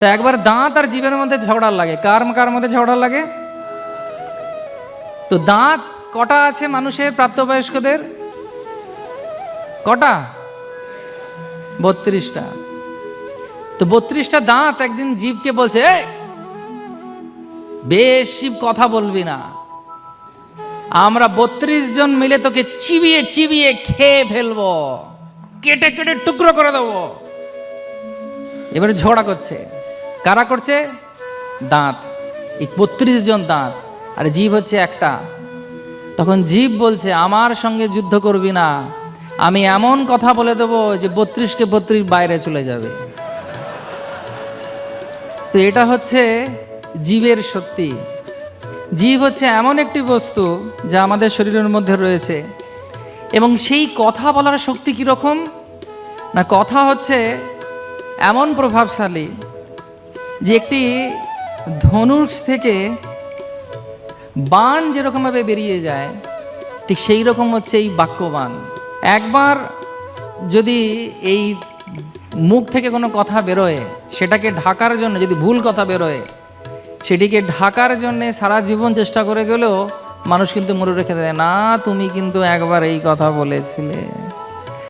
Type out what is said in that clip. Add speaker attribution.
Speaker 1: তো একবার দাঁত আর জিভের মধ্যে ঝগড়া লাগে, কার কার মধ্যে ঝগড়া লাগে? তো দাঁত কটা আছে মানুষের, প্রাপ্তবয়স্কদের? কটা? 32টা। তো 32টা দাঁত একদিন জীবকে বলছে, এই বেশি কথা বলবি না, আমরা 32 জন মিলে তোকে চিবিয়ে চিবিয়ে খেয়ে ফেলবো, কেটে কেটে টুকরো করে দেবো। এবারে ঝগড়া করছে, কারা করছে? দাঁত, এই 32 জন দাঁত, আর জীব হচ্ছে একটা। তখন জীব বলছে, আমার সঙ্গে যুদ্ধ করবি না, আমি এমন কথা বলে দেবো যে 32কে 32 বাইরে চলে যাবে। তো এটা হচ্ছে জীবের শক্তি। জীব হচ্ছে এমন একটি বস্তু যা আমাদের শরীরের মধ্যে রয়েছে, এবং সেই কথা বলার শক্তি কীরকম না, কথা হচ্ছে এমন প্রভাবশালী যে একটি ধনুষ থেকে বাণ যেরকমভাবে বেরিয়ে যায়, ঠিক সেই রকম হচ্ছে এই বাক্যবাণ। একবার যদি এই মুখ থেকে কোনো কথা বেরোয়, সেটাকে ঢাকার জন্য, যদি ভুল কথা বেরোয়, সেটিকে ঢাকার জন্যে সারা জীবন চেষ্টা করে গেলেও মানুষ কিন্তু মনে রেখে দেয়, না তুমি কিন্তু একবার এই কথা বলেছিলে।